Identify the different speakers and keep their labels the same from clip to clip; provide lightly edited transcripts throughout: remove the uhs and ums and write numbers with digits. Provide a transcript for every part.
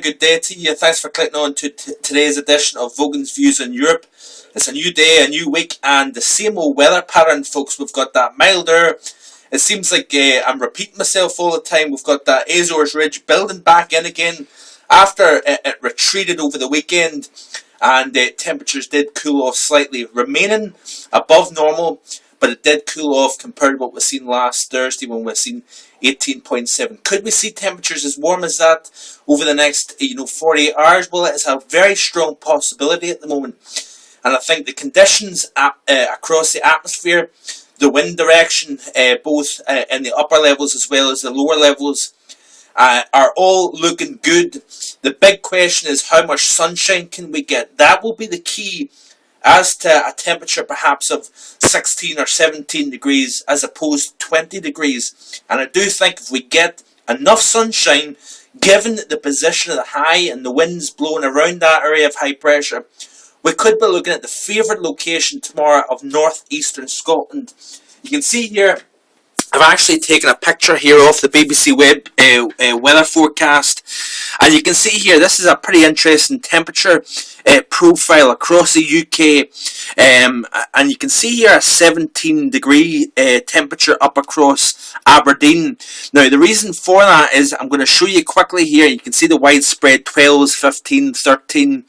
Speaker 1: very good day to you. Thanks for clicking on to today's edition of VOGAN'S Views on Europe. It's a new day, a new week, and the same old weather pattern, folks. We've got that milder. It seems like I'm repeating myself all the time. We've got that Azores Ridge building back in again after it retreated over the weekend, and temperatures did cool off slightly, remaining above normal, but it did cool off compared to what we've seen last Thursday when we've seen 18.7. Could we see temperatures as warm as that over the next 48 hours? Well, it's a very strong possibility at the moment. And I think the conditions across the atmosphere, the wind direction, both in the upper levels as well as the lower levels, are all looking good. The big question is how much sunshine can we get? That will be the key as to a temperature perhaps of 16 or 17 degrees as opposed to 20 degrees. And I do think if we get enough sunshine, given the position of the high and the winds blowing around that area of high pressure, we could be looking at the favoured location tomorrow of northeastern Scotland. You can see here, I've actually taken a picture here off the BBC weather forecast, and you can see here this is a pretty interesting temperature profile across the UK, and you can see here a 17 degree temperature up across Aberdeen. Now the reason for that is I'm going to show you quickly here. You can see the widespread 12s, 15, 13.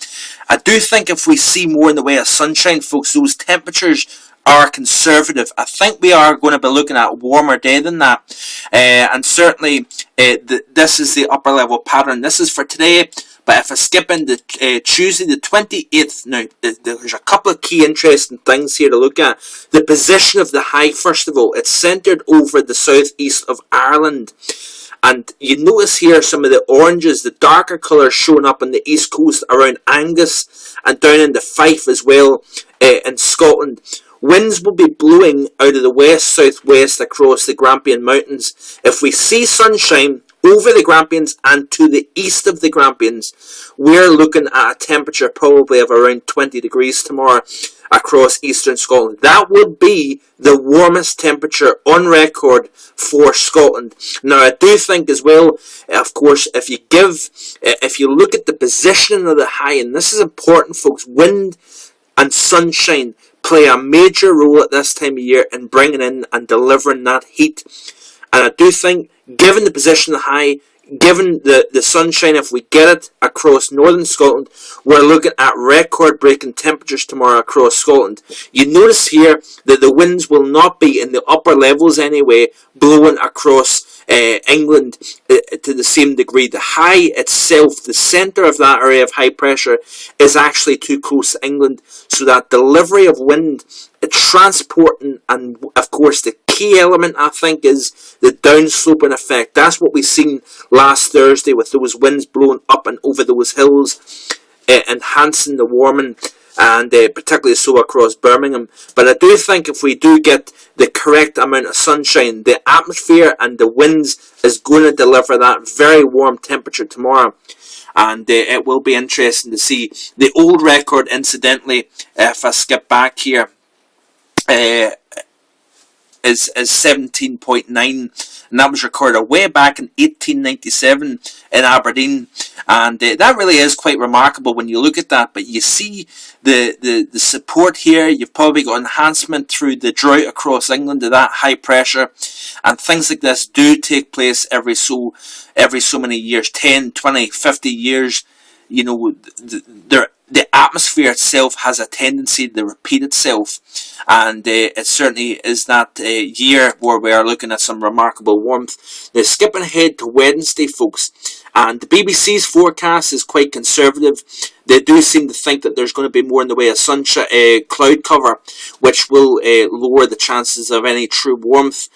Speaker 1: I do think if we see more in the way of sunshine, folks, those temperatures are conservative. I think we are going to be looking at a warmer day than that, and certainly this is the upper level pattern. This is for today, but if I skip into Tuesday the 28th, now there's a couple of key interesting things here to look at. The position of the high, first of all, it's centred over the southeast of Ireland. And you notice here some of the oranges, the darker colours showing up on the east coast around Angus and down into Fife as well in Scotland. Winds will be blowing out of the west-southwest across the Grampian Mountains. If we see sunshine over the Grampians and to the east of the Grampians, we're looking at a temperature probably of around 20 degrees tomorrow across eastern Scotland. That would be the warmest temperature on record for Scotland. Now, I do think as well, of course, if you look at the position of the high, and this is important, folks, wind and sunshine play a major role at this time of year in bringing in and delivering that heat. And I do think, given the position of the high, given the sunshine, if we get it across northern Scotland, we're looking at record-breaking temperatures tomorrow across Scotland. You notice here that the winds will not be in the upper levels anyway, blowing across England to the same degree. The high itself, the centre of that area of high pressure, is actually too close to England, so that delivery of wind, transporting, and of course the key element I think is the downsloping effect. That's what we seen last Thursday with those winds blowing up and over those hills, enhancing the warming, and particularly so across Birmingham. But I do think if we do get the correct amount of sunshine, the atmosphere and the winds is going to deliver that very warm temperature tomorrow. And it will be interesting to see. The old record, incidentally, if I skip back here, is 17.9, and that was recorded way back in 1897 in Aberdeen, and that really is quite remarkable when you look at that. But you see the support here. You've probably got enhancement through the drought across England to that high pressure, and things like this do take place every so many years, 10, 20, 50 years. You know, the atmosphere itself has a tendency to repeat itself, and it certainly is that year where we are looking at some remarkable warmth. Now, skipping ahead to Wednesday, folks, and the BBC's forecast is quite conservative. They do seem to think that there's going to be more in the way of sunshine, cloud cover, which will lower the chances of any true warmth.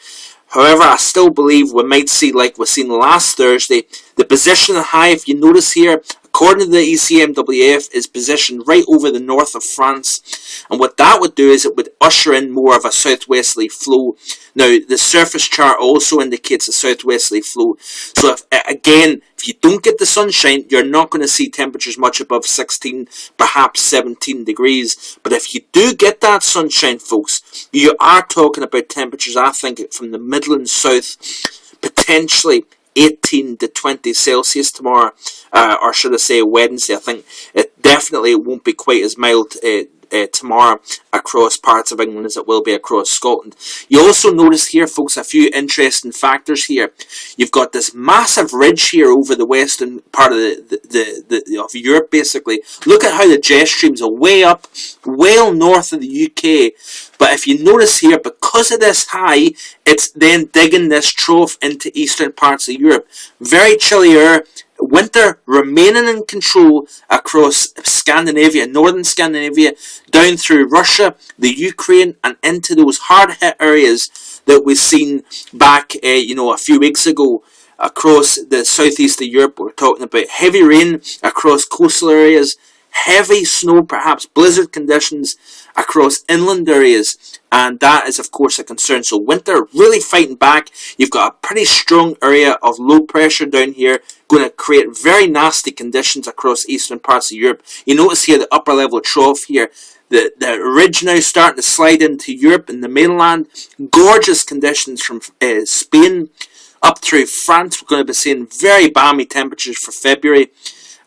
Speaker 1: However, I still believe we might see, like we've seen last Thursday, the position of the high, if you notice here, according to the ECMWF, is positioned right over the north of France. And what that would do is it would usher in more of a southwesterly flow. Now, the surface chart also indicates a southwesterly flow. So, if you don't get the sunshine, you're not going to see temperatures much above 16, perhaps 17 degrees. But if you do get that sunshine, folks, you are talking about temperatures, I think, from the Midlands south, potentially 18 to 20 Celsius tomorrow, or should I say Wednesday. I think it definitely won't be quite as mild tomorrow across parts of England as it will be across Scotland. You also notice here, folks, a few interesting factors here. You've got this massive ridge here over the western part of of Europe, basically. Look at how the jet streams are way up, well north of the UK. But if you notice here, because of this high, it's then digging this trough into eastern parts of Europe. Very chilly air. Winter remaining in control across Scandinavia, northern Scandinavia, down through Russia, the Ukraine, and into those hard-hit areas that we've seen back, a few weeks ago across the southeast of Europe. We're talking about heavy rain across coastal areas, heavy snow, perhaps blizzard conditions across inland areas, and that is of course a concern. So winter really fighting back. You've got a pretty strong area of low pressure down here, going to create very nasty conditions across eastern parts of Europe. You notice here the upper level trough here, the ridge now starting to slide into Europe and the mainland. Gorgeous conditions from Spain up through France. We're going to be seeing very balmy temperatures for February,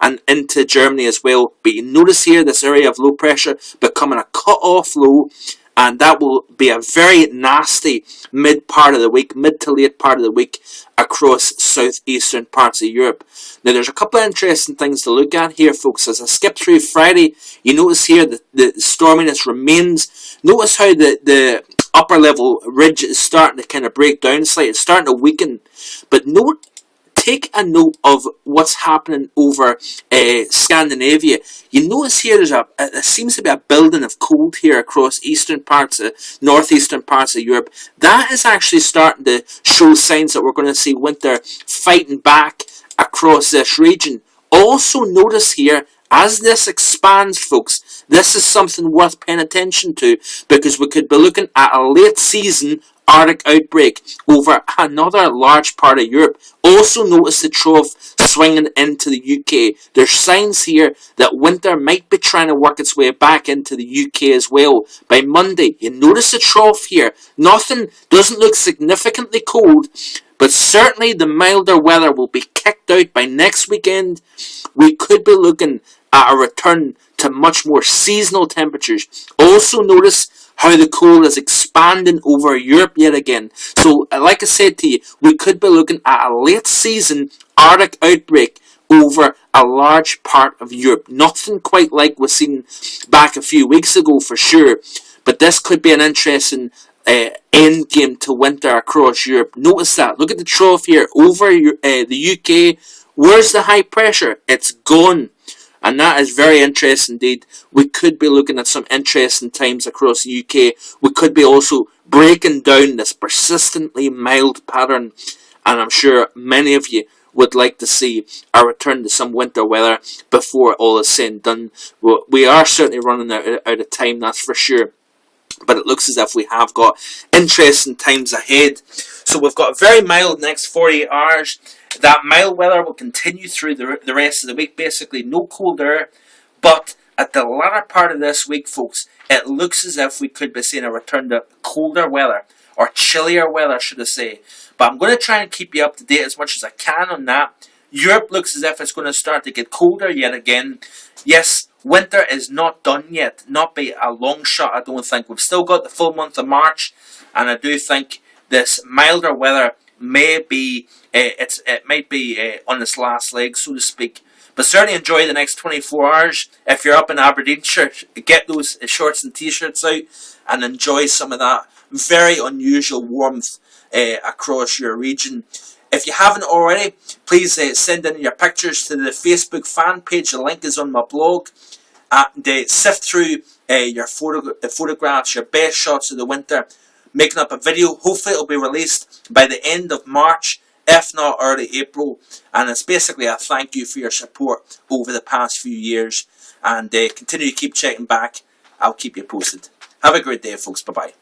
Speaker 1: and into Germany as well. But you notice here this area of low pressure becoming a cut-off low, and that will be a very nasty mid to late part of the week across southeastern parts of Europe. Now there's a couple of interesting things to look at here, folks. As I skip through Friday, you notice here that the storminess remains. Notice how the upper level ridge is starting to kind of break down slightly. It's starting to weaken. But take a note of what's happening over Scandinavia. You notice here there seems to be a building of cold here across northeastern parts of Europe. That is actually starting to show signs that we're going to see winter fighting back across this region. Also notice here, as this expands, folks, this is something worth paying attention to, because we could be looking at a late season Arctic outbreak over another large part of Europe. Also notice the trough swinging into the UK. There's signs here that winter might be trying to work its way back into the UK as well. By Monday, you notice the trough here. Nothing doesn't look significantly cold, but certainly the milder weather will be kicked out by next weekend. We could be looking at a return to much more seasonal temperatures. Also notice how the cold is expanding over Europe yet again. So, like I said to you, we could be looking at a late season Arctic outbreak over a large part of Europe. Nothing quite like we've seen back a few weeks ago for sure, but this could be an interesting end game to winter across Europe. Notice that. Look at the trough here over the UK. Where's the high pressure? It's gone. And that is very interesting indeed. We could be looking at some interesting times across the UK. We could be also breaking down this persistently mild pattern. And I'm sure many of you would like to see a return to some winter weather before all is said and done. We are certainly running out of time, that's for sure. But it looks as if we have got interesting times ahead. So we've got very mild next 48 hours. That mild weather will continue through the rest of the week. Basically, no cold air. But at the latter part of this week, folks, it looks as if we could be seeing a return to colder weather, or chillier weather, should I say. But I'm going to try and keep you up to date as much as I can on that. Europe looks as if it's going to start to get colder yet again. Yes, winter is not done yet. Not by a long shot, I don't think. We've still got the full month of March. And I do think this milder weather may be it might be on its last leg, so to speak. But certainly enjoy the next 24 hours. If you're up in Aberdeenshire, get those shorts and t-shirts out and enjoy some of that very unusual warmth across your region. If you haven't already, please send in your pictures to the Facebook fan page. The link is on my blog. And sift through your photographs, your best shots of the winter, making up a video. Hopefully it'll be released by the end of March, if not early April. And it's basically a thank you for your support over the past few years. And continue to keep checking back. I'll keep you posted. Have a great day, folks. Bye-bye.